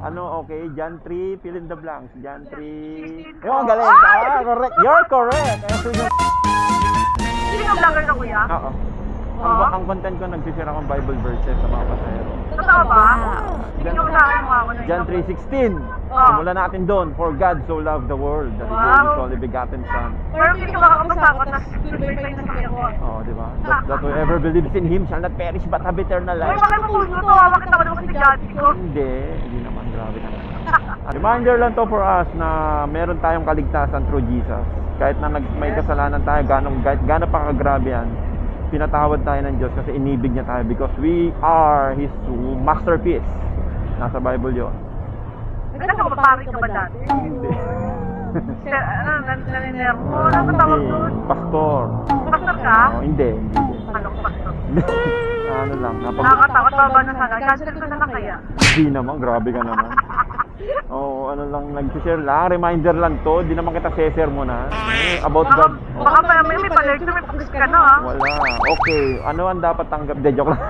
Ano, okay? John 3, fill in the blanks. John 3. Yung galing. Correct. You're correct. Sino ang vlogger ka, kuya? Oo. Ang content ko, nagsishare akong Bible verses sa mga pasahero. Totoo ba? Sige ko sa akin mga ako na John 3:16. Simulan natin doon. For God so loved the world that He gave His only begotten Son. Pero hindi ko makakapasa ako, tapos goodbye pa yung sasabihin ko. Oh, di ba? That whoever believes in Him shall not perish but have eternal Uy, life. bakit mo puso to? Hawak kita ko naman si Jati ko. Hindi naman. Grabe naman. Reminder lang to for us na meron tayong kaligtasan through Jesus. Kahit na may kasalanan tayo, gano'n pa kagrabe yan, pinatawad tayo ng Diyos kasi inibig niya tayo because we are His masterpiece. Nasa Bible yun. Nagkakapapari ka ba dati? Hindi. Naniner mo? Ano ba tawag doon? Pastor. Pastor ka? Oh, hindi. Anong pastor? Ano lang. Nakakatakot pa ba na sana? Cancel ko na lang kaya? Hindi naman. Grabe ka naman. Oo, ano lang. Nag-share lang. Reminder lang to. Di naman kita share mo na. About God. Oh, Baka pa may pa-lecture, may pag ka na ha? wala. Okay. Ano ang dapat tanggap? De, joke lang.